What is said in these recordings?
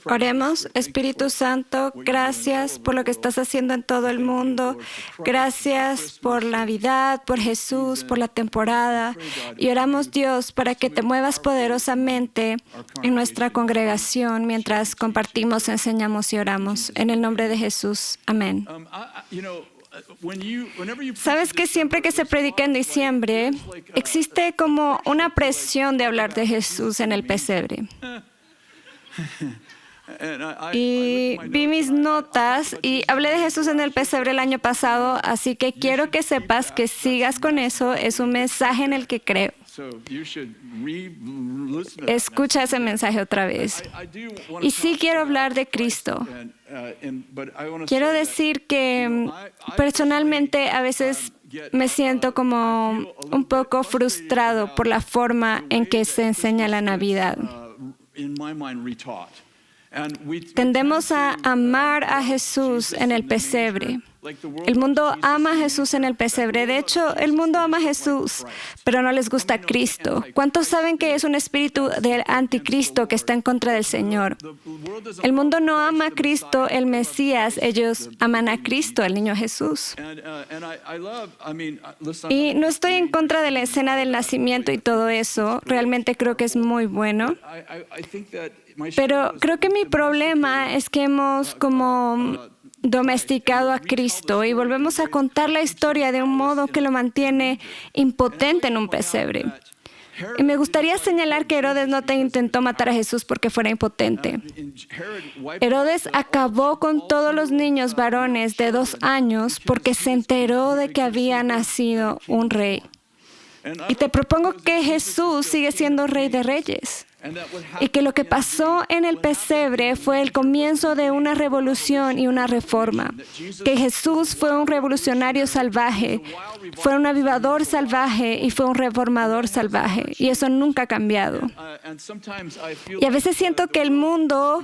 Oremos. Espíritu Santo, gracias por lo que estás haciendo en todo el mundo. Gracias por Navidad, por Jesús, por la temporada. Y oramos, Dios, para que te muevas poderosamente en nuestra congregación mientras compartimos, enseñamos y oramos. En el nombre de Jesús. Amén. Sabes que siempre que se predica en diciembre, existe como una presión de hablar de Jesús en el pesebre. Y vi mis notas y hablé de Jesús en el pesebre el año pasado, así que quiero que sepas que sigas con eso. Es un mensaje en el que creo. Escucha ese mensaje otra vez. Y sí quiero hablar de Cristo. Quiero decir que personalmente a veces me siento como un poco frustrado por la forma en que se enseña la Navidad. Tendemos a amar a Jesús en el pesebre. El mundo ama a Jesús en el pesebre. De hecho, el mundo ama a Jesús, pero no les gusta Cristo. ¿Cuántos saben que es un espíritu del anticristo que está en contra del Señor? El mundo no ama a Cristo, el Mesías. Ellos aman a Cristo, el niño Jesús. Y no estoy en contra de la escena del nacimiento y todo eso. Realmente creo que es muy bueno. Pero creo que mi problema es que hemos como domesticado a Cristo y volvemos a contar la historia de un modo que lo mantiene impotente en un pesebre. Y me gustaría señalar que Herodes no intentó matar a Jesús porque fuera impotente. Herodes acabó con todos los niños varones de 2 años porque se enteró de que había nacido un rey. Y te propongo que Jesús sigue siendo Rey de Reyes. Y que lo que pasó en el pesebre fue el comienzo de una revolución y una reforma. Que Jesús fue un revolucionario salvaje, fue un avivador salvaje y fue un reformador salvaje. Y eso nunca ha cambiado. Y a veces siento que el mundo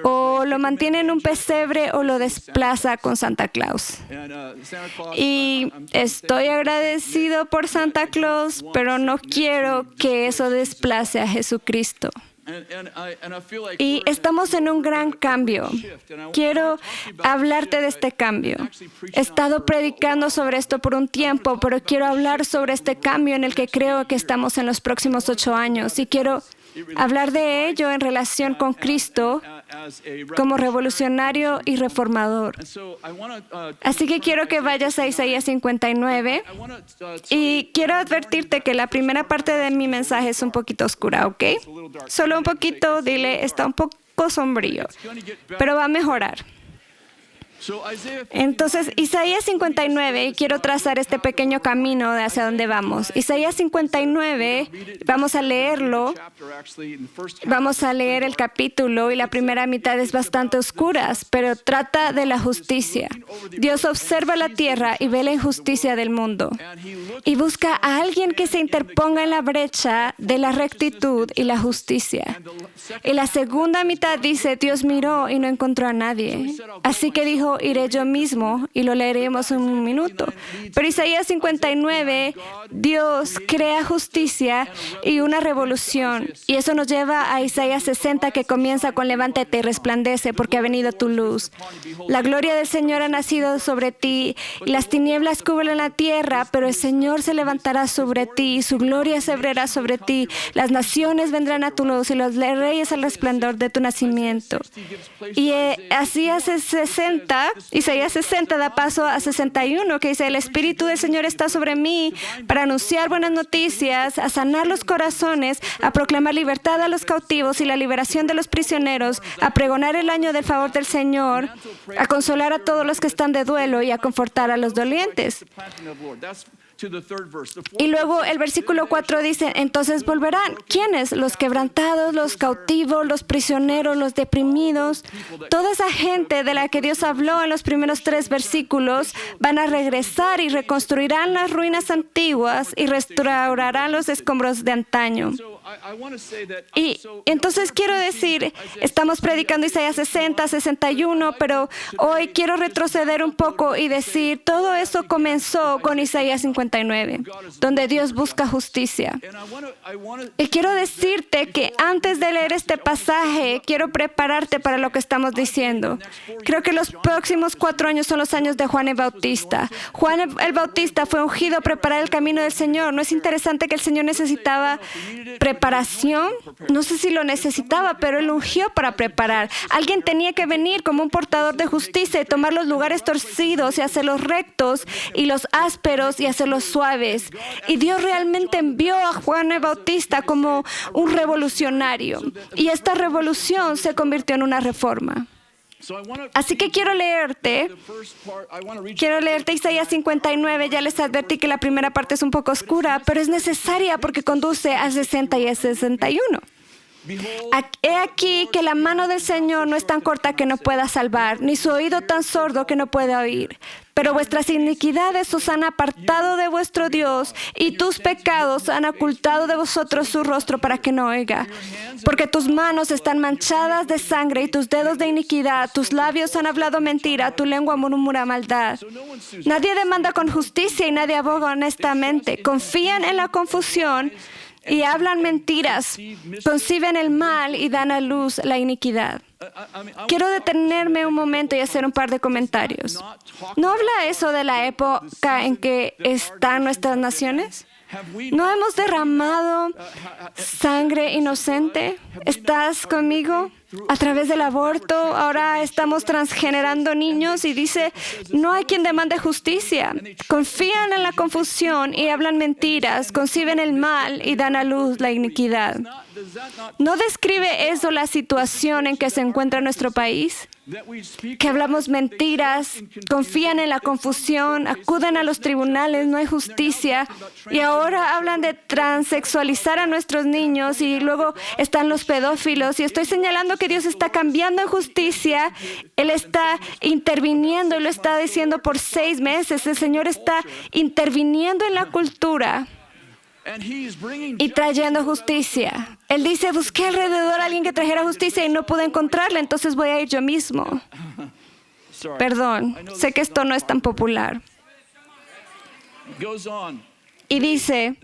o lo mantiene en un pesebre o lo desplaza con Santa Claus. Y estoy agradecido por Santa Claus, pero no quiero que eso desplace a Jesucristo. Y estamos en un gran cambio. Quiero hablarte de este cambio. He estado predicando sobre esto por un tiempo, pero quiero hablar sobre este cambio en el que creo que estamos en los próximos 8 años. Y quiero hablar de ello en relación con Cristo como revolucionario y reformador. Así que quiero que vayas a Isaías 59 y quiero advertirte que la primera parte de mi mensaje es un poquito oscura, ¿ok? Solo un poquito, dile, está un poco sombrío, pero va a mejorar. Entonces, Isaías 59, y quiero trazar este pequeño camino de hacia dónde vamos. Isaías 59, vamos a leerlo, vamos a leer el capítulo y la primera mitad es bastante oscura, pero trata de la justicia. Dios observa la tierra y ve la injusticia del mundo y busca a alguien que se interponga en la brecha de la rectitud y la justicia. Y la segunda mitad dice, Dios miró y no encontró a nadie. Así que dijo, iré yo mismo, y lo leeremos en un minuto. Pero Isaías 59, Dios crea justicia y una revolución. Y eso nos lleva a Isaías 60, que comienza con levántate y resplandece, porque ha venido tu luz. La gloria del Señor ha nacido sobre ti, y las tinieblas cubren la tierra, pero el Señor se levantará sobre ti, y su gloria se verá sobre ti. Las naciones vendrán a tu luz, y los reyes al resplandor de tu nacimiento. Y así hace 60, Isaías 60 da paso a 61, que dice, el Espíritu del Señor está sobre mí para anunciar buenas noticias, a sanar los corazones, a proclamar libertad a los cautivos y la liberación de los prisioneros, a pregonar el año del favor del Señor, a consolar a todos los que están de duelo y a confortar a los dolientes. Y luego el versículo 4 dice, entonces volverán. ¿Quiénes? Los quebrantados, los cautivos, los prisioneros, los deprimidos. Toda esa gente de la que Dios habló en los primeros 3 versículos van a regresar y reconstruirán las ruinas antiguas y restaurarán los escombros de antaño. Y entonces quiero decir, estamos predicando Isaías 60, 61, pero hoy quiero retroceder un poco y decir, todo eso comenzó con Isaías 59. 59, donde Dios busca justicia. Y quiero decirte que antes de leer este pasaje, quiero prepararte para lo que estamos diciendo. Creo que los próximos 4 años son los años de Juan el Bautista. Juan el Bautista fue ungido a preparar el camino del Señor. ¿No es interesante que el Señor necesitaba preparación? No sé si lo necesitaba, pero Él ungió para preparar. Alguien tenía que venir como un portador de justicia y tomar los lugares torcidos y hacerlos rectos y los ásperos y hacerlos suaves. Y Dios realmente envió a Juan el Bautista como un revolucionario. Y esta revolución se convirtió en una reforma. Así que quiero leerte Isaías 59. Ya les advertí que la primera parte es un poco oscura, pero es necesaria porque conduce al 60 y al 61. He aquí que la mano del Señor no es tan corta que no pueda salvar, ni su oído tan sordo que no pueda oír. Pero vuestras iniquidades os han apartado de vuestro Dios, y tus pecados han ocultado de vosotros su rostro para que no oiga. Porque tus manos están manchadas de sangre y tus dedos de iniquidad, tus labios han hablado mentira, tu lengua murmura maldad. Nadie demanda con justicia y nadie aboga honestamente. Confían en la confusión y hablan mentiras, conciben el mal y dan a luz la iniquidad. Quiero detenerme un momento y hacer un par de comentarios. ¿No habla eso de la época en que están nuestras naciones? ¿No hemos derramado sangre inocente? ¿Estás conmigo? A través del aborto, ahora estamos transgenerando niños y dice, no hay quien demande justicia. Confían en la confusión y hablan mentiras, conciben el mal y dan a luz la iniquidad. ¿No describe eso la situación en que se encuentra nuestro país? Que hablamos mentiras, confían en la confusión, acuden a los tribunales, no hay justicia, y ahora hablan de transexualizar a nuestros niños y luego están los pedófilos, y estoy señalando que Dios está cambiando en justicia. Él está interviniendo y lo está diciendo por 6 meses. El Señor está interviniendo en la cultura y trayendo justicia. Él dice, busqué alrededor a alguien que trajera justicia y no pude encontrarla, entonces voy a ir yo mismo. Perdón, sé que esto no es tan popular. Y dice,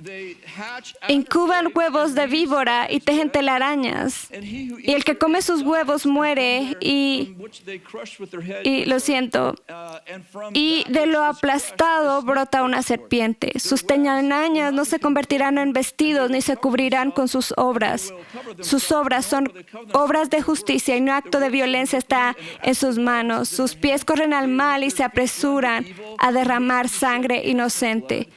incuban huevos de víbora y tejen telarañas. Y el que come sus huevos muere y lo siento, y de lo aplastado brota una serpiente. Sus telarañas no se convertirán en vestidos ni se cubrirán con sus obras. Sus obras son obras de justicia y no acto de violencia está en sus manos. Sus pies corren al mal y se apresuran a derramar sangre inocente.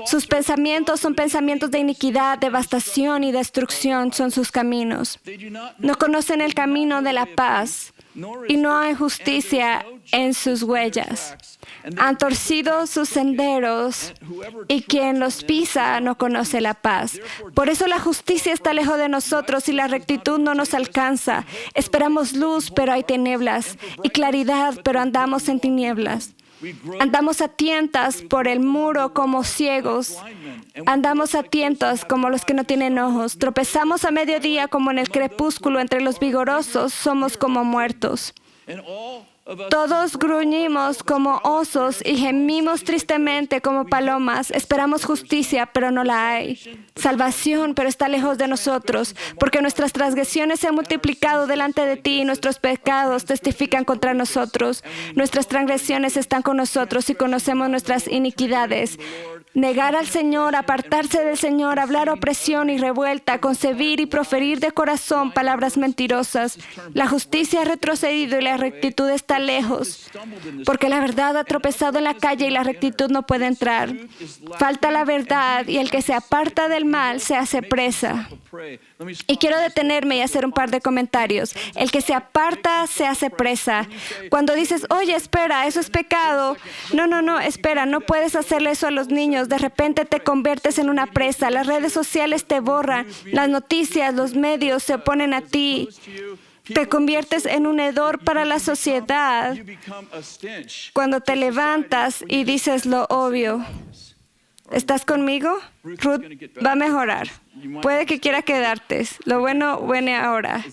Sus pensamientos son pensamientos de iniquidad, devastación y destrucción son sus caminos. No conocen el camino de la paz y no hay justicia en sus huellas. Han torcido sus senderos y quien los pisa no conoce la paz. Por eso la justicia está lejos de nosotros y la rectitud no nos alcanza. Esperamos luz, pero hay tinieblas, y claridad, pero andamos en tinieblas. Andamos a tientas por el muro como ciegos. Andamos a tientas como los que no tienen ojos. Tropezamos a mediodía como en el crepúsculo. Entre los vigorosos somos como muertos. Todos gruñimos como osos y gemimos tristemente como palomas. Esperamos justicia, pero no la hay. Salvación, pero está lejos de nosotros, porque nuestras transgresiones se han multiplicado delante de ti y nuestros pecados testifican contra nosotros. Nuestras transgresiones están con nosotros y conocemos nuestras iniquidades. Negar al Señor, apartarse del Señor, hablar opresión y revuelta, concebir y proferir de corazón palabras mentirosas. La justicia ha retrocedido y la rectitud está lejos, porque la verdad ha tropezado en la calle y la rectitud no puede entrar. Falta la verdad y el que se aparta del mal se hace presa. Y quiero detenerme y hacer un par de comentarios. El que se aparta se hace presa. Cuando dices, oye, espera, eso es pecado. No, espera, no puedes hacerle eso a los niños. De repente te conviertes en una presa. Las redes sociales te borran. Las noticias, los medios se oponen a ti. Te conviertes en un hedor para la sociedad cuando te levantas y dices lo obvio. ¿Estás conmigo? Ruth va a mejorar. Puede que quiera quedarte. Lo bueno viene ahora.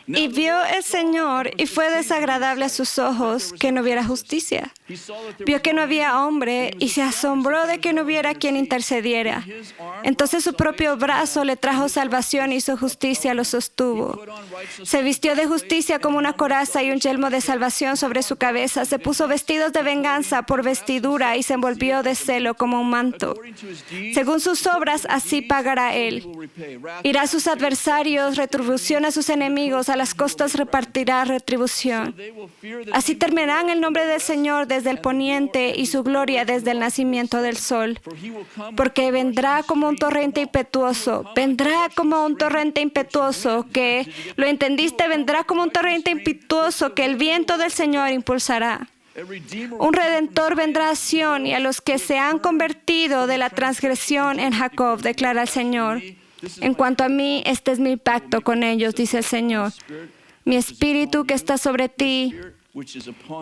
Y vio el Señor y fue desagradable a sus ojos que no hubiera justicia. Vio que no había hombre y se asombró de que no hubiera quien intercediera. Entonces su propio brazo le trajo salvación y su justicia lo sostuvo. Se vistió de justicia como una coraza y un yelmo de salvación sobre su cabeza. Se puso vestidos de venganza por vestidura y se envolvió de celo como un manto. Según sus obras, así pagará él. Irá a sus adversarios, retribución a sus enemigos, a las costas repartirá retribución. Así terminarán el nombre del Señor desde el poniente y su gloria desde el nacimiento del sol. Porque vendrá como un torrente impetuoso, que, ¿lo entendiste? Vendrá como un torrente impetuoso que el viento del Señor impulsará. Un Redentor vendrá a Sión y a los que se han convertido de la transgresión en Jacob, declara el Señor. En cuanto a mí, este es mi pacto con ellos, dice el Señor. Mi espíritu que está sobre ti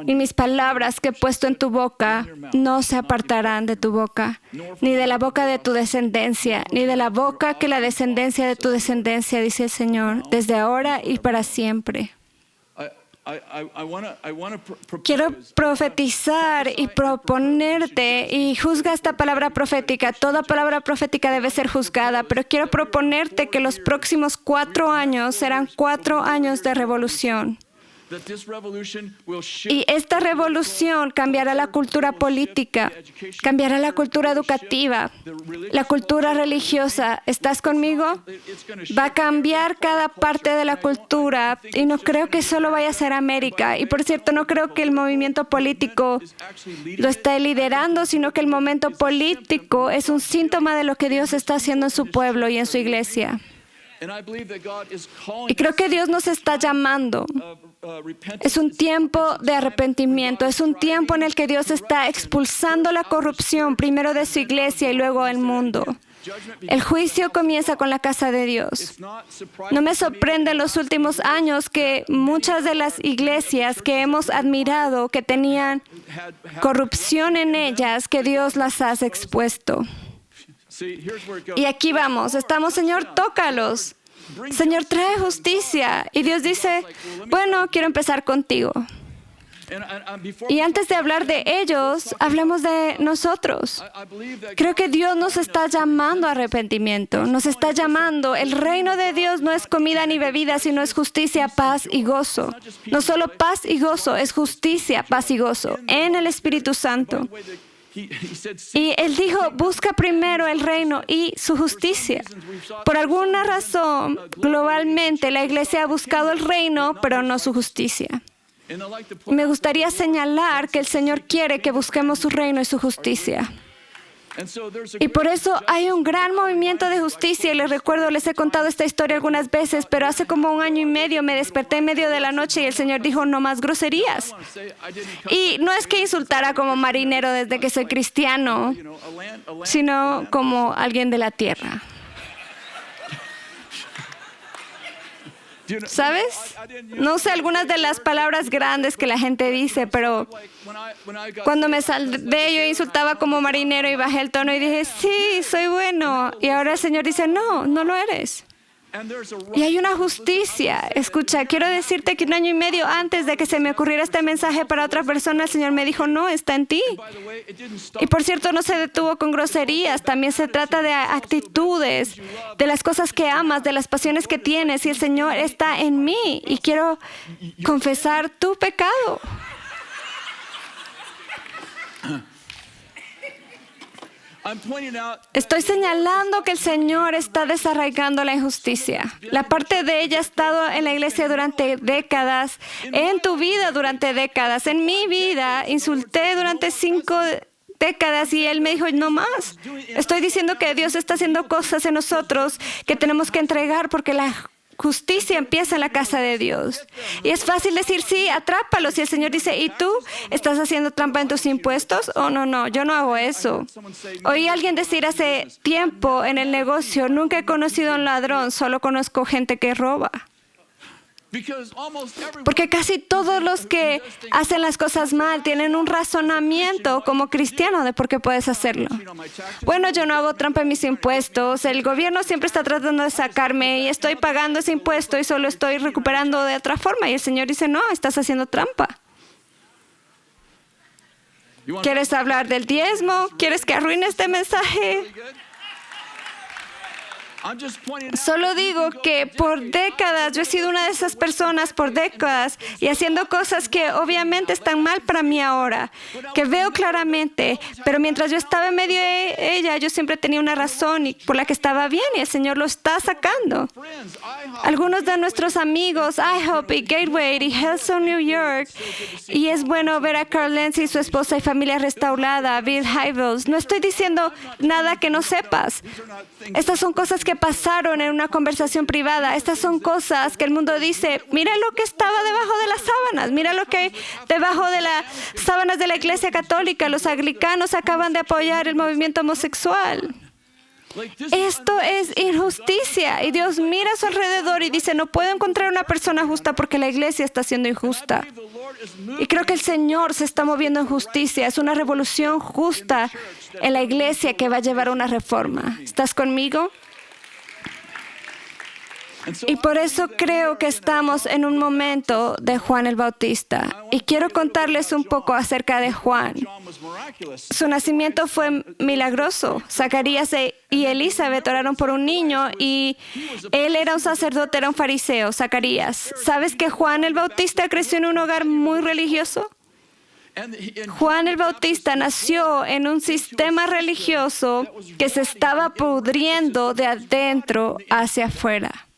y mis palabras que he puesto en tu boca no se apartarán de tu boca, ni de la boca de tu descendencia, ni de la boca que la descendencia de tu descendencia, dice el Señor, desde ahora y para siempre. Quiero profetizar y proponerte, y juzga esta palabra profética. Toda palabra profética debe ser juzgada, pero quiero proponerte que los próximos 4 años serán 4 años de revolución. Y esta revolución cambiará la cultura política, cambiará la cultura educativa, la cultura religiosa. ¿Estás conmigo? Va a cambiar cada parte de la cultura y no creo que solo vaya a ser América. Y por cierto, no creo que el movimiento político lo esté liderando, sino que el momento político es un síntoma de lo que Dios está haciendo en su pueblo y en su iglesia. Y creo que Dios nos está llamando. Es un tiempo de arrepentimiento. Es un tiempo en el que Dios está expulsando la corrupción, primero de su iglesia y luego del mundo. El juicio comienza con la casa de Dios. No me sorprende en los últimos años que muchas de las iglesias que hemos admirado, que tenían corrupción en ellas, que Dios las ha expuesto. Y aquí vamos, estamos, Señor, tócalos. Señor, trae justicia. Y Dios dice, bueno, quiero empezar contigo. Y antes de hablar de ellos, hablemos de nosotros. Creo que Dios nos está llamando a arrepentimiento. Nos está llamando. El reino de Dios no es comida ni bebida, sino es justicia, paz y gozo. No solo paz y gozo, es justicia, paz y gozo en el Espíritu Santo. Y Él dijo, busca primero el reino y su justicia. Por alguna razón, globalmente, la iglesia ha buscado el reino, pero no su justicia. Me gustaría señalar que el Señor quiere que busquemos su reino y su justicia. Y por eso hay un gran movimiento de justicia. Y les recuerdo, les he contado esta historia algunas veces, pero hace como 1 año y medio me desperté en medio de la noche y el Señor dijo, no más groserías. Y no es que insultara como marinero desde que soy cristiano, sino como alguien de la tierra. ¿Sabes? No sé algunas de las palabras grandes que la gente dice, pero cuando me salvé yo insultaba como marinero y bajé el tono y dije, sí, soy bueno. Y ahora el Señor dice, no, no lo eres. Y hay una justicia. Escucha, quiero decirte que 1 año y medio antes de que se me ocurriera este mensaje para otra persona, el Señor me dijo, no, está en ti. Y por cierto, no se detuvo con groserías. También se trata de actitudes, de las cosas que amas, de las pasiones que tienes. Y el Señor está en mí. Y quiero confesar tu pecado. Estoy señalando que el Señor está desarraigando la injusticia. La parte de ella ha estado en la iglesia durante décadas, en tu vida durante décadas, en mi vida. Insulté durante 5 décadas y Él me dijo, no más. Estoy diciendo que Dios está haciendo cosas en nosotros que tenemos que entregar porque la justicia empieza en la casa de Dios. Y es fácil decir, sí, atrápalos. Y el Señor dice, ¿y tú estás haciendo trampa en tus impuestos? Oh, no, yo no hago eso. Oí a alguien decir hace tiempo en el negocio, nunca he conocido a un ladrón, solo conozco gente que roba. Porque casi todos los que hacen las cosas mal tienen un razonamiento como cristiano de por qué puedes hacerlo. Bueno, yo no hago trampa en mis impuestos. El gobierno siempre está tratando de sacarme y estoy pagando ese impuesto y solo estoy recuperando de otra forma. Y el Señor dice, no, estás haciendo trampa. ¿Quieres hablar del diezmo? ¿Quieres que arruine este mensaje? Solo digo que por décadas, yo he sido una de esas personas por décadas y haciendo cosas que obviamente están mal para mí ahora, que veo claramente, pero mientras yo estaba en medio de ella, yo siempre tenía una razón por la que estaba bien y el Señor lo está sacando. Algunos de nuestros amigos, IHOP y Gateway y Hillsong New York, y es bueno ver a Carl Lindsay y su esposa y familia restaurada, Bill Hybels. No estoy diciendo nada que no sepas. Estas son cosas que pasaron en una conversación privada. Estas son cosas que el mundo dice, mira lo que estaba debajo de las sábanas, mira lo que hay debajo de las sábanas de la Iglesia Católica. Los anglicanos acaban de apoyar el movimiento homosexual. Esto es injusticia y Dios mira a su alrededor y dice, no puedo encontrar una persona justa porque la iglesia está siendo injusta. Y creo que el Señor se está moviendo en justicia. Es una revolución justa en la iglesia que va a llevar a una reforma. ¿Estás conmigo? Y por eso creo que estamos en un momento de Juan el Bautista. Y quiero contarles un poco acerca de Juan. Su nacimiento fue milagroso. Zacarías y Elizabeth oraron por un niño y él era un sacerdote, era un fariseo, Zacarías. ¿Sabes que Juan el Bautista creció en un hogar muy religioso? Juan el Bautista nació en un sistema religioso que se estaba pudriendo de adentro hacia afuera.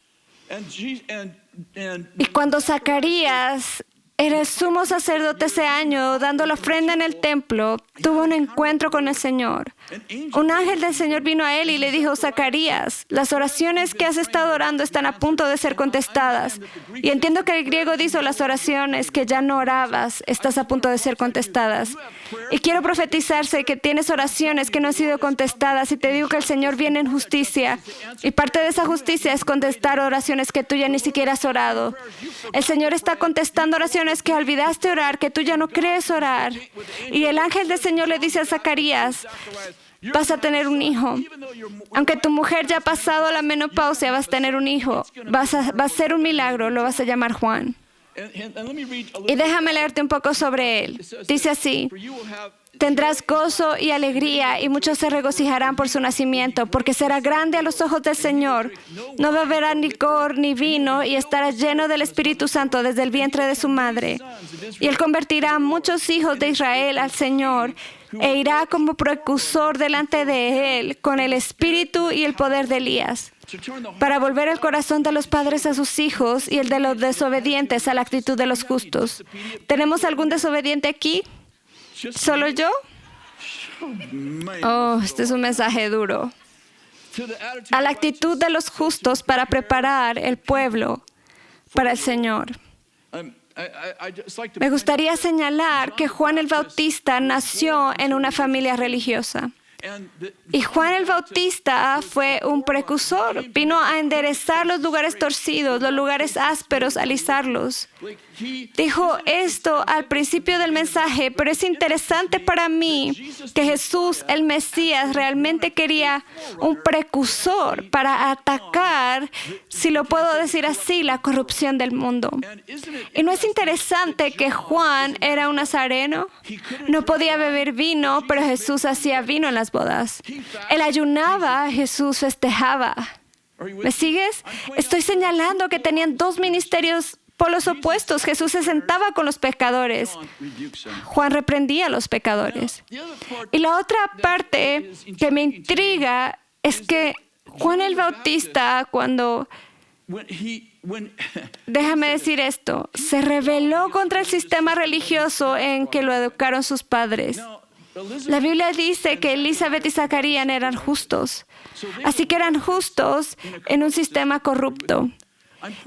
Y cuando Zacarías era el sumo sacerdote ese año, dando la ofrenda en el templo, tuvo un encuentro con el Señor. Un ángel del Señor vino a él y le dijo, Zacarías, las oraciones que has estado orando están a punto de ser contestadas. Y entiendo que el griego dice, las oraciones que ya no orabas, estás a punto de ser contestadas. Y quiero profetizarse que tienes oraciones que no han sido contestadas y te digo que el Señor viene en justicia. Y parte de esa justicia es contestar oraciones que tú ya ni siquiera has orado. El Señor está contestando oraciones que olvidaste orar, que tú ya no crees orar. Y el ángel del Señor le dice a Zacarías, vas a tener un hijo. Aunque tu mujer ya ha pasado la menopausia, vas a tener un hijo. Va a ser un milagro, lo vas a llamar Juan. Y déjame leerte un poco sobre él. Dice así, tendrás gozo y alegría y muchos se regocijarán por su nacimiento, porque será grande a los ojos del Señor. No beberá licor ni vino y estará lleno del Espíritu Santo desde el vientre de su madre. Y él convertirá a muchos hijos de Israel al Señor e irá como precursor delante de él con el espíritu y el poder de Elías, para volver el corazón de los padres a sus hijos y el de los desobedientes a la actitud de los justos. ¿Tenemos algún desobediente aquí? ¿Solo yo? Oh, este es un mensaje duro. A la actitud de los justos para preparar el pueblo para el Señor. Me gustaría señalar que Juan el Bautista nació en una familia religiosa. Y Juan el Bautista fue un precursor. Vino a enderezar los lugares torcidos, los lugares ásperos, alisarlos. Dijo esto al principio del mensaje, pero es interesante para mí que Jesús, el Mesías, realmente quería un precursor para atacar, si lo puedo decir así, la corrupción del mundo. ¿Y no es interesante que Juan era un nazareno? No podía beber vino, pero Jesús hacía vino en las bodas. Él ayunaba, Jesús festejaba. ¿Me sigues? Estoy señalando que tenían dos ministerios polos opuestos. Jesús se sentaba con los pecadores. Juan reprendía a los pecadores. Y la otra parte que me intriga es que Juan el Bautista, déjame decir esto, se rebeló contra el sistema religioso en que lo educaron sus padres. La Biblia dice que Elizabeth y Zacarías eran justos. Así que eran justos en un sistema corrupto.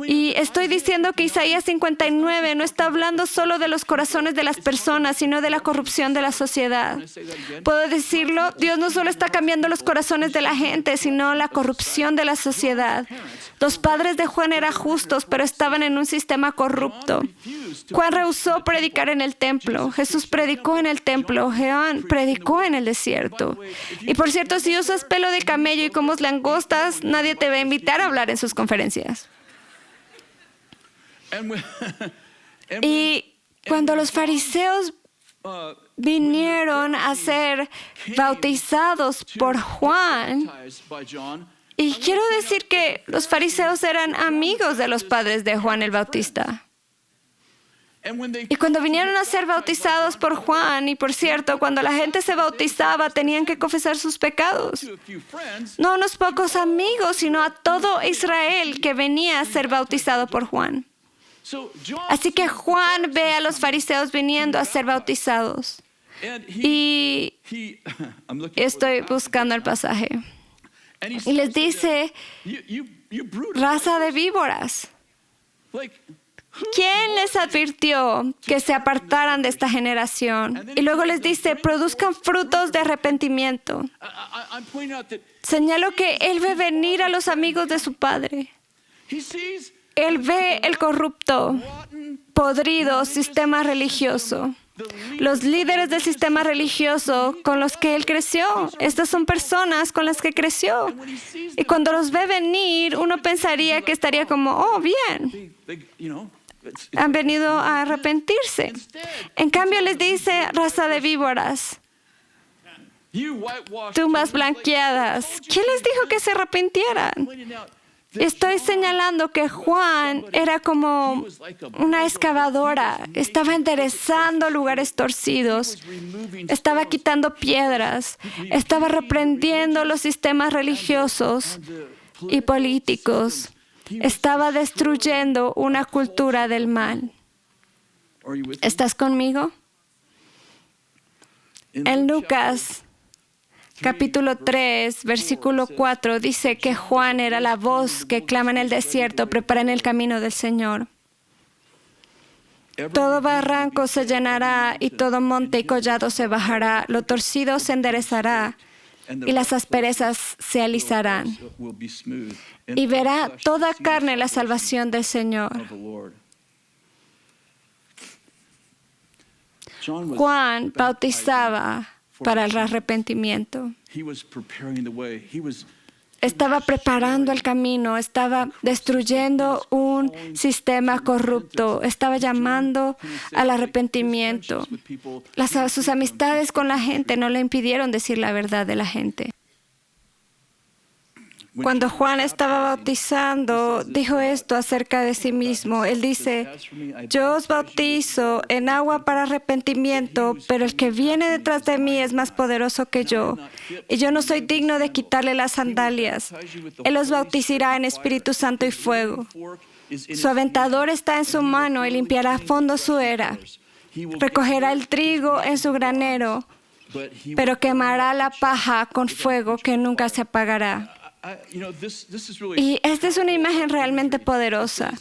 Y estoy diciendo que Isaías 59 no está hablando solo de los corazones de las personas, sino de la corrupción de la sociedad. ¿Puedo decirlo? Dios no solo está cambiando los corazones de la gente, sino la corrupción de la sociedad. Los padres de Juan eran justos, pero estaban en un sistema corrupto. Juan rehusó predicar en el templo. Jesús predicó en el templo. Juan predicó en el desierto. Y por cierto, si usas pelo de camello y comes langostas, nadie te va a invitar a hablar en sus conferencias. Y cuando los fariseos vinieron a ser bautizados por Juan, y quiero decir que los fariseos eran amigos de los padres de Juan el Bautista. Y cuando vinieron a ser bautizados por Juan, y por cierto, cuando la gente se bautizaba, tenían que confesar sus pecados. No a unos pocos amigos, sino a todo Israel que venía a ser bautizado por Juan. Así que Juan ve a los fariseos viniendo a ser bautizados. Y estoy buscando el pasaje. Y les dice, raza de víboras. ¿Quién les advirtió que se apartaran de esta generación? Y luego les dice, produzcan frutos de arrepentimiento. Señalo que Él ve venir a los amigos de su Padre. Él ve el corrupto, podrido sistema religioso. Los líderes del sistema religioso con los que Él creció. Estas son personas con las que creció. Y cuando los ve venir, uno pensaría que estaría como, oh, bien. Han venido a arrepentirse. En cambio, les dice, raza de víboras, tumbas blanqueadas. ¿Quién les dijo que se arrepintieran? Estoy señalando que Juan era como una excavadora. Estaba enderezando lugares torcidos. Estaba quitando piedras. Estaba reprendiendo los sistemas religiosos y políticos. Estaba destruyendo una cultura del mal. ¿Estás conmigo? En Lucas capítulo 3, versículo 4, dice que Juan era la voz que clama en el desierto, preparen el camino del Señor. Todo barranco se llenará y todo monte y collado se bajará, lo torcido se enderezará y las asperezas se alisarán. Y verá toda carne la salvación del Señor. Juan bautizaba para el arrepentimiento. Estaba preparando el camino, estaba destruyendo un sistema corrupto, estaba llamando al arrepentimiento. Sus amistades con la gente no le impidieron decir la verdad de la gente. Cuando Juan estaba bautizando, dijo esto acerca de sí mismo. Él dice, yo os bautizo en agua para arrepentimiento, pero el que viene detrás de mí es más poderoso que yo, y yo no soy digno de quitarle las sandalias. Él os bautizará en Espíritu Santo y fuego. Su aventador está en su mano y limpiará a fondo su era. Recogerá el trigo en su granero, pero quemará la paja con fuego que nunca se apagará. Y esta es una imagen realmente poderosa.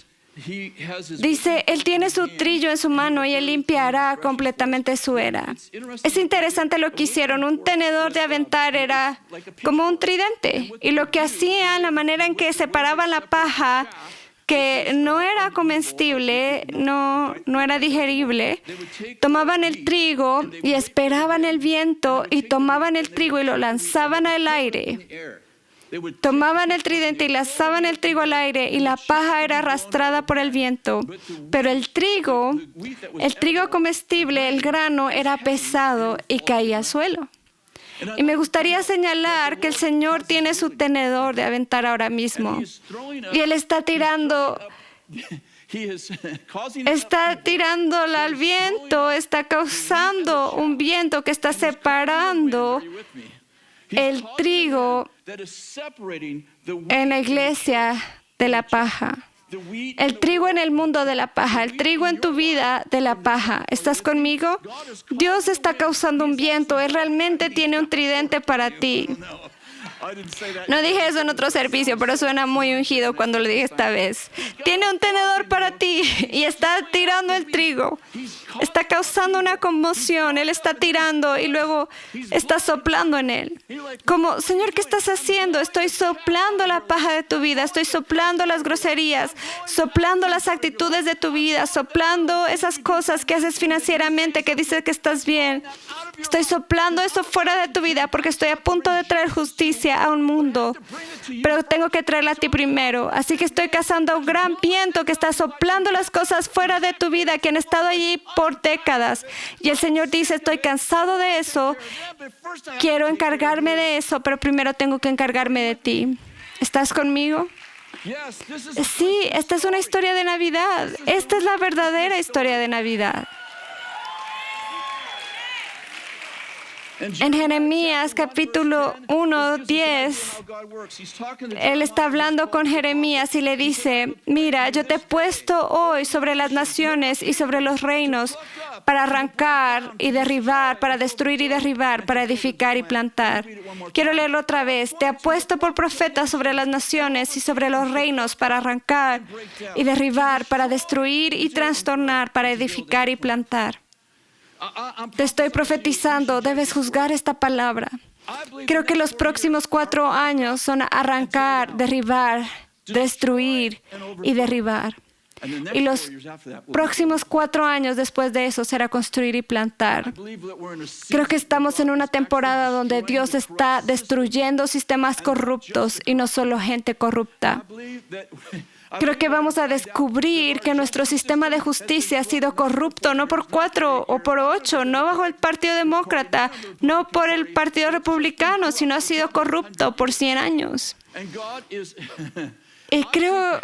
Dice, Él tiene su trillo en su mano y Él limpiará completamente su era. Es interesante lo que hicieron. Un tenedor de aventar era como un tridente. Y lo que hacían, la manera en que separaban la paja, que no era comestible, no era digerible, tomaban el trigo y esperaban el viento y tomaban el trigo y lo lanzaban al aire. Tomaban el tridente y lanzaban el trigo al aire y la paja era arrastrada por el viento. Pero el trigo comestible, el grano, era pesado y caía al suelo. Y me gustaría señalar que el Señor tiene su tenedor de aventar ahora mismo. Y Él está tirándola al viento, está causando un viento que está separando el trigo en la iglesia de la paja. El trigo en el mundo de la paja, el trigo en tu vida de la paja. ¿Estás conmigo? Dios está causando un viento. Él realmente tiene un tridente para ti. No dije eso en otro servicio, pero suena muy ungido cuando lo dije esta vez. Tiene un tenedor para ti y está tirando el trigo. Está causando una conmoción. Él está tirando y luego está soplando en él. Como, Señor, ¿qué estás haciendo? Estoy soplando la paja de tu vida. Estoy soplando las groserías, soplando las actitudes de tu vida, soplando esas cosas que haces financieramente, que dices que estás bien. Estoy soplando eso fuera de tu vida porque estoy a punto de traer justicia a un mundo, pero tengo que traerla a ti primero. Así que estoy cazando un gran viento que está soplando las cosas fuera de tu vida que han estado allí por décadas. Y el Señor dice, estoy cansado de eso, quiero encargarme de eso, pero primero tengo que encargarme de ti. ¿Estás conmigo? Sí, esta es una historia de Navidad. Esta es la verdadera historia de Navidad. En Jeremías capítulo 1, 10, Él está hablando con Jeremías y le dice, mira, yo te he puesto hoy sobre las naciones y sobre los reinos para arrancar y derribar, para destruir y derribar, para edificar y plantar. Quiero leerlo otra vez. Te he puesto por profeta sobre las naciones y sobre los reinos para arrancar y derribar, para destruir y trastornar, para edificar y plantar. Te estoy profetizando, debes juzgar esta palabra. Creo que los próximos 4 años son arrancar, derribar, destruir y derribar. Y los próximos 4 años después de eso será construir y plantar. Creo que estamos en una temporada donde Dios está destruyendo sistemas corruptos y no solo gente corrupta. Creo que vamos a descubrir que nuestro sistema de justicia ha sido corrupto, no por 4 o por 8, no bajo el Partido Demócrata, no por el Partido Republicano, sino ha sido corrupto por 100 años. Y creo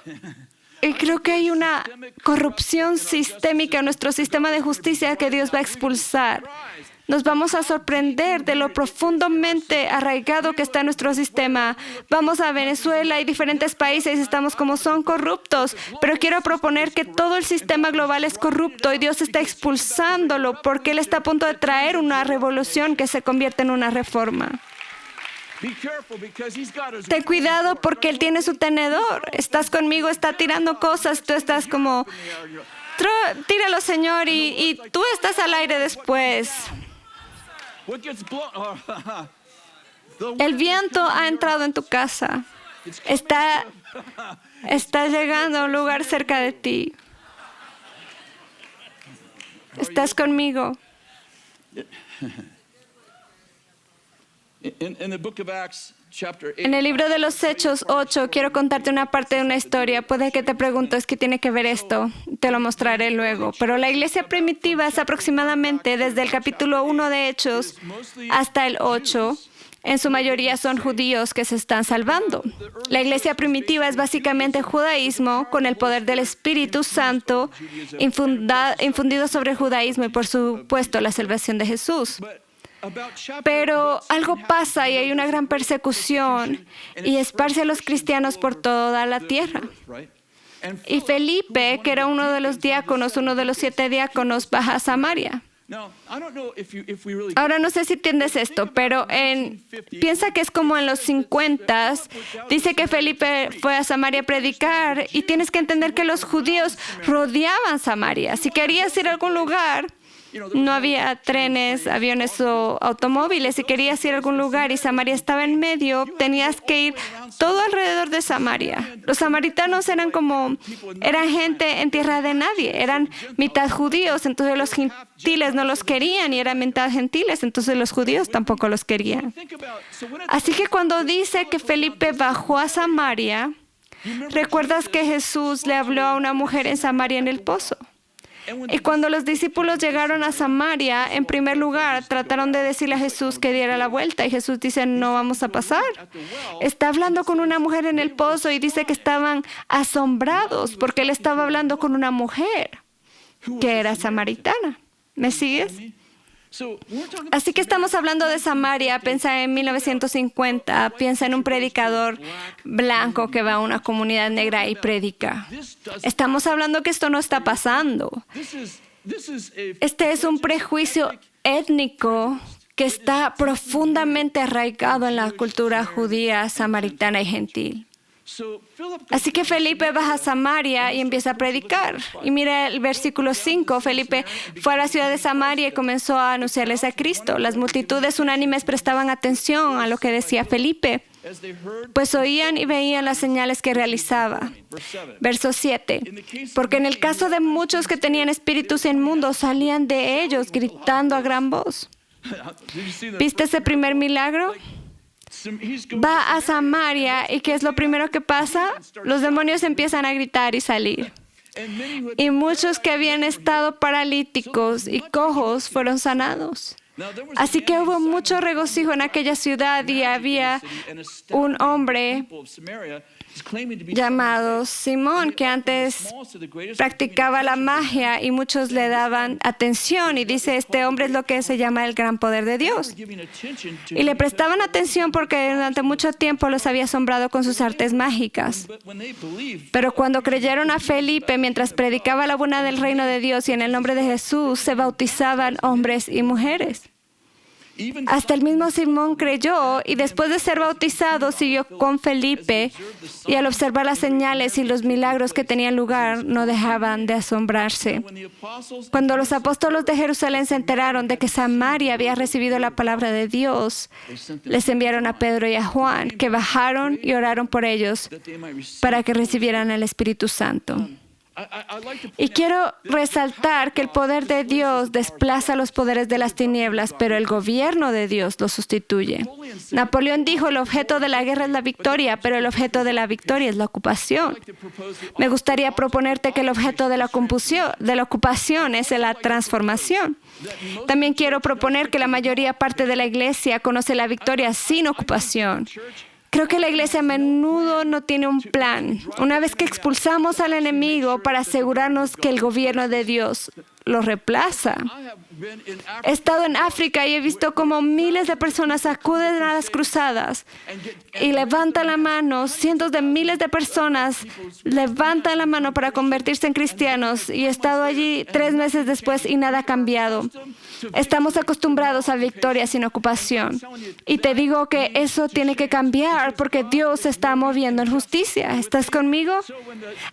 que hay una corrupción sistémica en nuestro sistema de justicia que Dios va a expulsar. Nos vamos a sorprender de lo profundamente arraigado que está nuestro sistema. Vamos a Venezuela y diferentes países y estamos como son corruptos, pero quiero proponer que todo el sistema global es corrupto y Dios está expulsándolo porque Él está a punto de traer una revolución que se convierte en una reforma. Ten cuidado porque Él tiene su tenedor. Estás conmigo, está tirando cosas, tú estás como, tíralo, Señor, y tú estás al aire después. El viento ha entrado en tu casa. Está llegando a un lugar cerca de ti. ¿Estás conmigo? En el libro de los Hechos 8, quiero contarte una parte de una historia. Puede que te preguntes qué tiene que ver esto. Te lo mostraré luego. Pero la iglesia primitiva es aproximadamente desde el capítulo 1 de Hechos hasta el 8. En su mayoría son judíos que se están salvando. La iglesia primitiva es básicamente judaísmo con el poder del Espíritu Santo infundido sobre el judaísmo y, por supuesto, la salvación de Jesús. Pero algo pasa y hay una gran persecución y esparce a los cristianos por toda la tierra. Y Felipe, que era uno de los diáconos, uno de los 7 diáconos, baja a Samaria. Ahora no sé si entiendes esto, pero piensa que es como en los 50. Dice que Felipe fue a Samaria a predicar y tienes que entender que los judíos rodeaban Samaria. Si querías ir a algún lugar, no había trenes, aviones o automóviles. Si querías ir a algún lugar y Samaria estaba en medio, tenías que ir todo alrededor de Samaria. Los samaritanos eran gente en tierra de nadie. Eran mitad judíos, entonces los gentiles no los querían, y eran mitad gentiles, entonces los judíos tampoco los querían. Así que cuando dice que Felipe bajó a Samaria, ¿recuerdas que Jesús le habló a una mujer en Samaria en el pozo? Y cuando los discípulos llegaron a Samaria, en primer lugar, trataron de decirle a Jesús que diera la vuelta. Y Jesús dice, no vamos a pasar. Está hablando con una mujer en el pozo y dice que estaban asombrados porque Él estaba hablando con una mujer que era samaritana. ¿Me sigues? Así que estamos hablando de Samaria. Piensa en 1950. Piensa en un predicador blanco que va a una comunidad negra y predica. Estamos hablando que esto no está pasando. Este es un prejuicio étnico que está profundamente arraigado en la cultura judía, samaritana y gentil. Así que Felipe baja a Samaria y empieza a predicar. Y mira el versículo 5. Felipe fue a la ciudad de Samaria y comenzó a anunciarles a Cristo. Las multitudes unánimes prestaban atención a lo que decía Felipe, pues oían y veían las señales que realizaba. Verso 7. Porque en el caso de muchos que tenían espíritus inmundos, salían de ellos gritando a gran voz. ¿Viste ese primer milagro? Va a Samaria y ¿qué es lo primero que pasa? Los demonios empiezan a gritar y salir. Y muchos que habían estado paralíticos y cojos fueron sanados. Así que hubo mucho regocijo en aquella ciudad y había un hombre llamado Simón que antes practicaba la magia y muchos le daban atención y dice, este hombre es lo que se llama el gran poder de Dios. Y le prestaban atención porque durante mucho tiempo los había asombrado con sus artes mágicas. Pero cuando creyeron a Felipe mientras predicaba la buena del reino de Dios y en el nombre de Jesús, se bautizaban hombres y mujeres. Hasta el mismo Simón creyó y después de ser bautizado siguió con Felipe y al observar las señales y los milagros que tenían lugar no dejaban de asombrarse. Cuando los apóstoles de Jerusalén se enteraron de que Samaria había recibido la palabra de Dios, les enviaron a Pedro y a Juan que bajaron y oraron por ellos para que recibieran el Espíritu Santo. Y quiero resaltar que el poder de Dios desplaza los poderes de las tinieblas, pero el gobierno de Dios lo sustituye. Napoleón dijo, el objeto de la guerra es la victoria, pero el objeto de la victoria es la ocupación. Me gustaría proponerte que el objeto de la ocupación es la transformación. También quiero proponer que la mayoría parte de la iglesia conoce la victoria sin ocupación. Creo que la iglesia a menudo no tiene un plan. Una vez que expulsamos al enemigo para asegurarnos que el gobierno de Dios lo reemplaza. He estado en África y he visto cómo miles de personas acuden a las cruzadas y levantan la mano. Cientos de miles de personas levantan la mano para convertirse en cristianos y he estado allí 3 meses después y nada ha cambiado. Estamos acostumbrados a victoria sin ocupación. Y te digo que eso tiene que cambiar porque Dios se está moviendo en justicia. ¿Estás conmigo?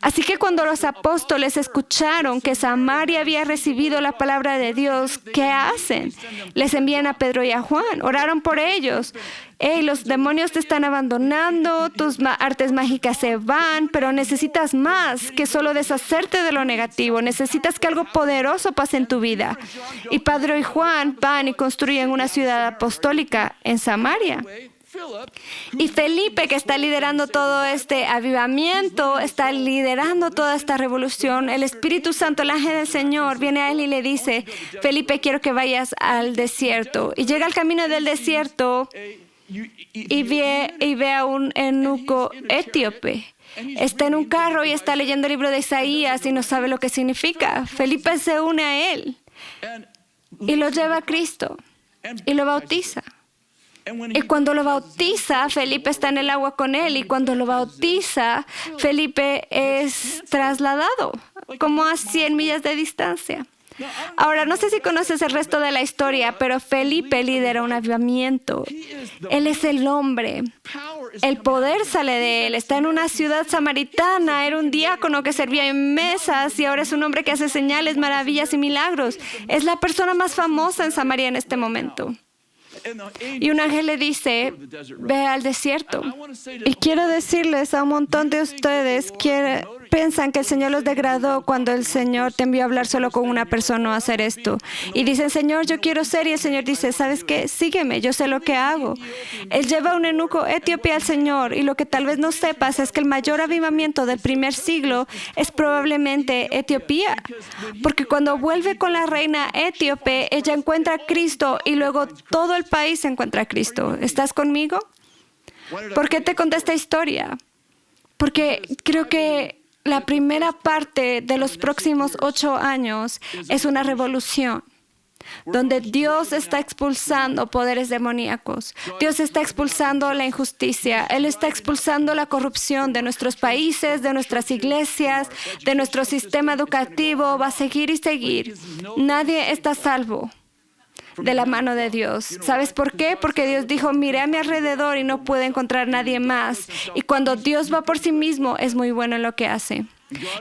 Así que cuando los apóstoles escucharon que Samaria había recibido la palabra de Dios, ¿qué hacen? Les envían a Pedro y a Juan. Oraron por ellos. Hey, los demonios te están abandonando, tus artes mágicas se van, pero necesitas más que solo deshacerte de lo negativo. Necesitas que algo poderoso pase en tu vida. Y Pedro y Juan van y construyen una ciudad apostólica en Samaria. Y Felipe, que está liderando todo este avivamiento, está liderando toda esta revolución. El Espíritu Santo, el ángel del Señor, viene a él y le dice, Felipe, quiero que vayas al desierto. Y llega al camino del desierto y ve a un eunuco etíope. Está en un carro y está leyendo el libro de Isaías y no sabe lo que significa. Felipe se une a él y lo lleva a Cristo y lo bautiza. Y cuando lo bautiza, Felipe está en el agua con él. Y cuando lo bautiza, Felipe es trasladado como a 100 millas de distancia. Ahora, no sé si conoces el resto de la historia, pero Felipe lidera un avivamiento. Él es el hombre. El poder sale de él. Está en una ciudad samaritana. Era un diácono que servía en mesas y ahora es un hombre que hace señales, maravillas y milagros. Es la persona más famosa en Samaria en este momento. Y un ángel le dice, ve al desierto. Y quiero decirles a un montón de ustedes que piensan que el Señor los degradó cuando el Señor te envió a hablar solo con una persona o a hacer esto. Y dicen, Señor, yo quiero ser. Y el Señor dice, ¿sabes qué? Sígueme, yo sé lo que hago. Él lleva a un eunuco etíope al Señor. Y lo que tal vez no sepas es que el mayor avivamiento del primer siglo es probablemente Etiopía. Porque cuando vuelve con la reina etíope, ella encuentra a Cristo y luego todo el país encuentra a Cristo. ¿Estás conmigo? ¿Por qué te conté esta historia? Porque creo que la primera parte de los próximos 8 años es una revolución donde Dios está expulsando poderes demoníacos. Dios está expulsando la injusticia. Él está expulsando la corrupción de nuestros países, de nuestras iglesias, de nuestro sistema educativo. Va a seguir y seguir. Nadie está a salvo. de la mano de Dios. ¿Sabes por qué? Porque Dios dijo, miré a mi alrededor y no pude encontrar a nadie más. Y cuando Dios va por sí mismo, es muy bueno en lo que hace.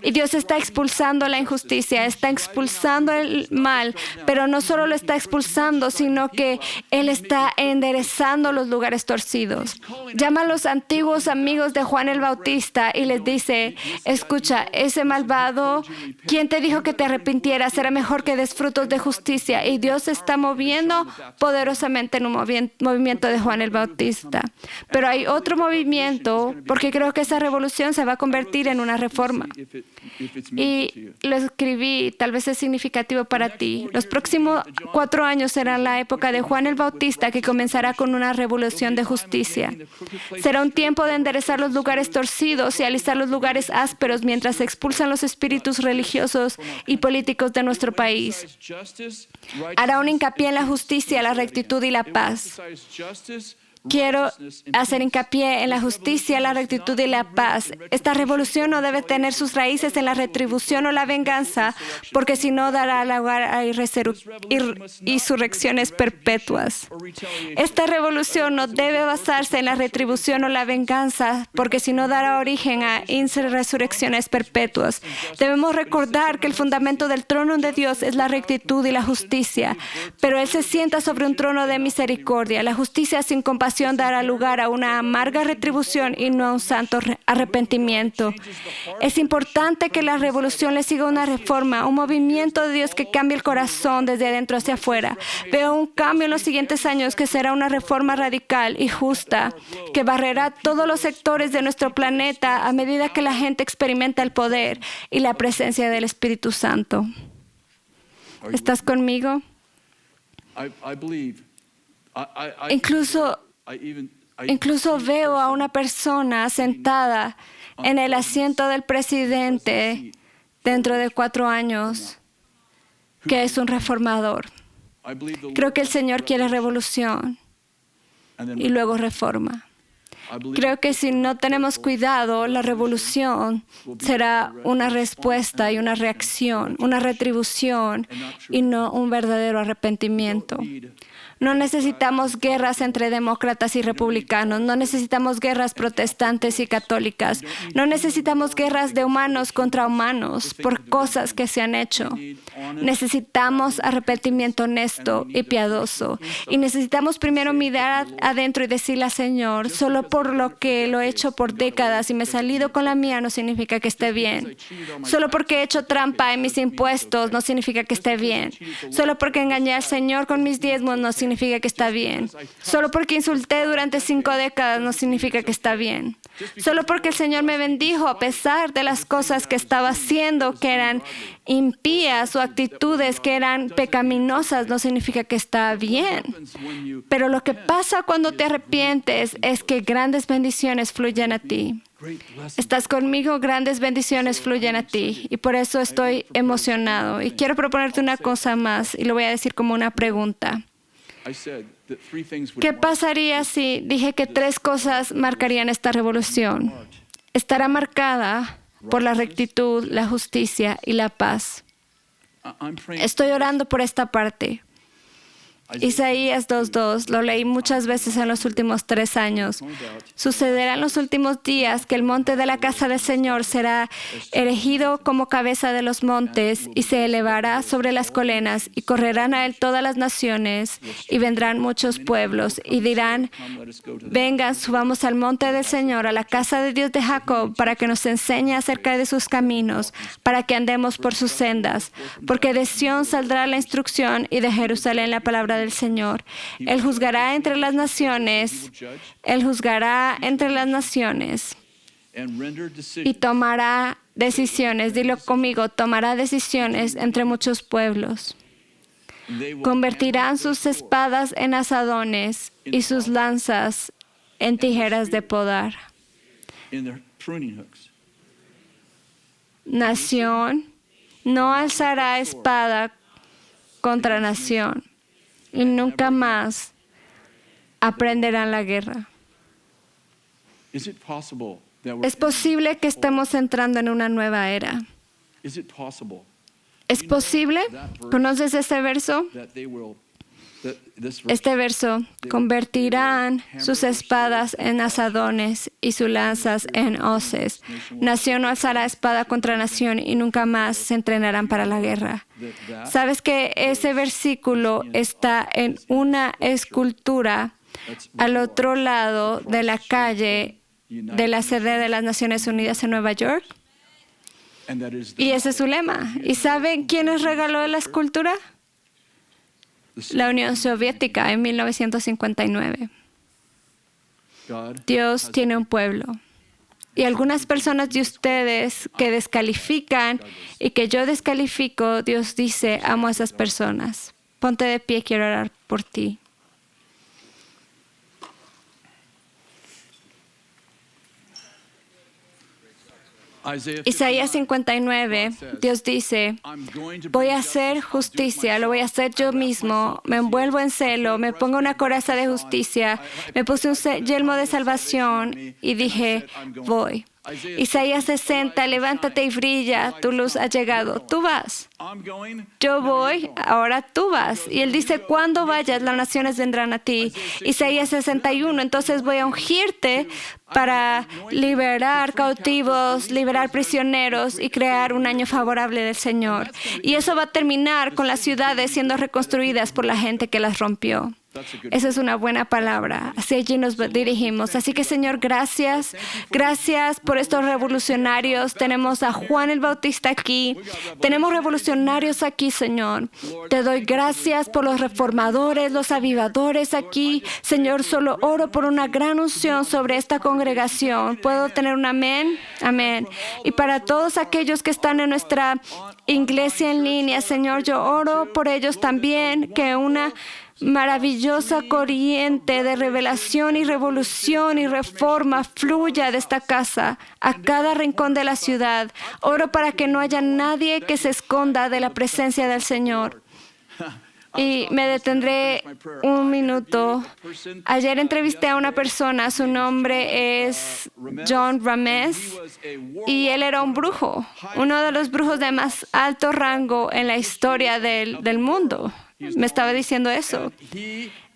Y Dios está expulsando la injusticia, está expulsando el mal, pero no solo lo está expulsando, sino que Él está enderezando los lugares torcidos. Llama a los antiguos amigos de Juan el Bautista y les dice, escucha, ese malvado, ¿quién te dijo que te arrepintieras? Era mejor que des frutos de justicia. Y Dios se está moviendo poderosamente en un movimiento de Juan el Bautista. Pero hay otro movimiento, porque creo que esa revolución se va a convertir en una reforma. Y lo escribí, tal vez es significativo para ti. Los próximos 4 años será la época de Juan el Bautista, que comenzará con una revolución de justicia. Será un tiempo de enderezar los lugares torcidos y alisar los lugares ásperos mientras se expulsan los espíritus religiosos y políticos de nuestro país. Hará un hincapié en la justicia, la rectitud y la paz. Quiero hacer hincapié en la justicia, la rectitud y la paz. Esta revolución no debe tener sus raíces en la retribución o la venganza, porque si no dará lugar a insurrecciones perpetuas. Esta revolución no debe basarse en la retribución o la venganza, porque si no dará origen a insurrecciones perpetuas. Debemos recordar que el fundamento del trono de Dios es la rectitud y la justicia, pero Él se sienta sobre un trono de misericordia. La justicia sin compasión dará lugar a una amarga retribución y no a un santo arrepentimiento. Es importante que la revolución le siga una reforma, un movimiento de Dios que cambie el corazón desde adentro hacia afuera. Veo un cambio en los siguientes años que será una reforma radical y justa, que barrerá todos los sectores de nuestro planeta a medida que la gente experimenta el poder y la presencia del Espíritu Santo. ¿Estás conmigo? Incluso veo a una persona sentada en el asiento del presidente dentro de 4 años que es un reformador. Creo que el Señor quiere revolución y luego reforma. Creo que si no tenemos cuidado, la revolución será una respuesta y una reacción, una retribución y no un verdadero arrepentimiento. No necesitamos guerras entre demócratas y republicanos. No necesitamos guerras protestantes y católicas. No necesitamos guerras de humanos contra humanos por cosas que se han hecho. Necesitamos arrepentimiento honesto y piadoso. Y necesitamos primero mirar adentro y decirle al Señor, solo por lo que lo he hecho por décadas y me he salido con la mía no significa que esté bien. Solo porque he hecho trampa en mis impuestos no significa que esté bien. Solo porque engañé al Señor con mis diezmos no significa que está bien. Solo porque insulté durante 5 décadas no significa que está bien. Solo porque el Señor me bendijo a pesar de las cosas que estaba haciendo que eran impías o actitudes que eran pecaminosas no significa que está bien. Pero lo que pasa cuando te arrepientes es que grandes bendiciones fluyen a ti. ¿Estás conmigo? Grandes bendiciones fluyen a ti y por eso estoy emocionado. Y quiero proponerte una cosa más y lo voy a decir como una pregunta. ¿Qué pasaría si dije que 3 cosas marcarían esta revolución? Estará marcada por la rectitud, la justicia y la paz. Estoy orando por esta parte. Isaías 2:2, lo leí muchas veces en los últimos 3 años. Sucederá en los últimos días que el monte de la casa del Señor será erigido como cabeza de los montes y se elevará sobre las colinas y correrán a él todas las naciones y vendrán muchos pueblos y dirán, vengan, subamos al monte del Señor, a la casa de Dios de Jacob, para que nos enseñe acerca de sus caminos, para que andemos por sus sendas. Porque de Sión saldrá la instrucción y de Jerusalén la palabra del Señor. Él juzgará entre las naciones. Él juzgará entre las naciones y tomará decisiones. Dilo conmigo, tomará decisiones entre muchos pueblos. Convertirán sus espadas en asadones y sus lanzas en tijeras de podar. Nación no alzará espada contra nación y nunca más aprenderán la guerra. Es posible que estemos entrando en una nueva era. ¿Es posible? ¿Conoces ese verso? Este verso, convertirán sus espadas en asadones y sus lanzas en hoces. Nación no alzará espada contra nación y nunca más se entrenarán para la guerra. ¿Sabes que ese versículo está en una escultura al otro lado de la calle de la sede de las Naciones Unidas en Nueva York? Y ese es su lema. ¿Y saben quién les regaló la escultura? La Unión Soviética en 1959. Dios tiene un pueblo. Y algunas personas de ustedes que descalifican y que yo descalifico, Dios dice, amo a esas personas. Ponte de pie, quiero orar por ti. Isaías 59, Dios dice, voy a hacer justicia, lo voy a hacer yo mismo, me envuelvo en celo, me pongo una coraza de justicia, me puse un yelmo de salvación y dije, voy. Isaías 60, levántate y brilla, tu luz ha llegado. Tú vas. Yo voy, ahora tú vas. Y él dice, cuando vayas, las naciones vendrán a ti. Isaías 61, entonces voy a ungirte para liberar cautivos, liberar prisioneros y crear un año favorable del Señor. Y eso va a terminar con las ciudades siendo reconstruidas por la gente que las rompió. Esa es una buena palabra. Hacia allí nos dirigimos. Así que, Señor, gracias. Gracias por estos revolucionarios. Tenemos a Juan el Bautista aquí. Tenemos revolucionarios aquí, Señor. Te doy gracias por los reformadores, los avivadores aquí. Señor, solo oro por una gran unción sobre esta congregación. ¿Puedo tener un amén? Amén. Y para todos aquellos que están en nuestra iglesia en línea, Señor, yo oro por ellos también, que una maravillosa corriente de revelación y revolución y reforma fluya de esta casa a cada rincón de la ciudad. Oro para que no haya nadie que se esconda de la presencia del Señor. Y me detendré un minuto. Ayer entrevisté a una persona, su nombre es John Rames, y él era un brujo, uno de los brujos de más alto rango en la historia del mundo. Me estaba diciendo eso.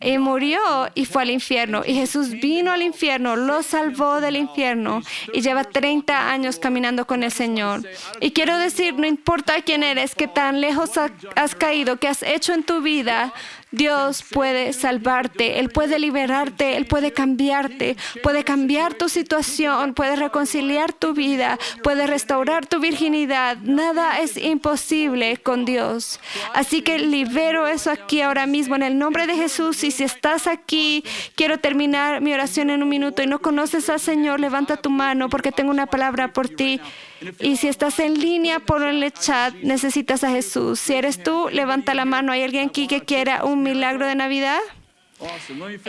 Y murió y fue al infierno. Y Jesús vino al infierno, lo salvó del infierno y lleva 30 años caminando con el Señor. Y quiero decir, no importa quién eres, qué tan lejos has caído, qué has hecho en tu vida, Dios puede salvarte, Él puede liberarte, Él puede cambiarte, puede cambiar tu situación, puede reconciliar tu vida, puede restaurar tu virginidad. Nada es imposible con Dios. Así que libero eso aquí ahora mismo en el nombre de Jesús. Y si estás aquí, quiero terminar mi oración en un minuto y no conoces al Señor, levanta tu mano porque tengo una palabra por ti. Y si estás en línea por el chat, necesitas a Jesús. Si eres tú, levanta la mano. ¿Hay alguien aquí que quiera un milagro de Navidad?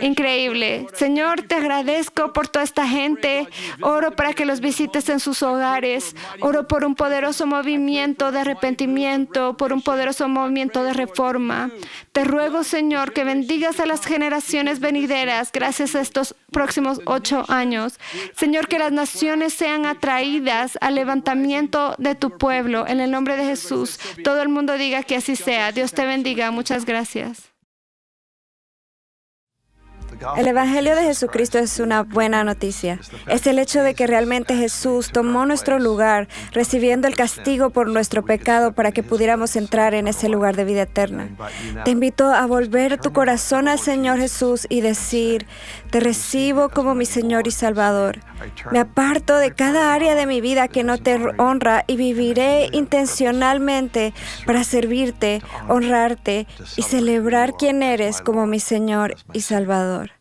Increíble. Señor, te agradezco por toda esta gente. Oro para que los visites en sus hogares. Oro por un poderoso movimiento de arrepentimiento, por un poderoso movimiento de reforma. Te ruego, Señor, que bendigas a las generaciones venideras gracias a estos próximos 8 años. Señor, que las naciones sean atraídas al levantamiento de tu pueblo. En el nombre de Jesús, todo el mundo diga que así sea. Dios te bendiga. Muchas gracias. El Evangelio de Jesucristo es una buena noticia. Es el hecho de que realmente Jesús tomó nuestro lugar, recibiendo el castigo por nuestro pecado para que pudiéramos entrar en ese lugar de vida eterna. Te invito a volver tu corazón al Señor Jesús y decir, te recibo como mi Señor y Salvador. Me aparto de cada área de mi vida que no te honra y viviré intencionalmente para servirte, honrarte y celebrar quién eres como mi Señor y Salvador.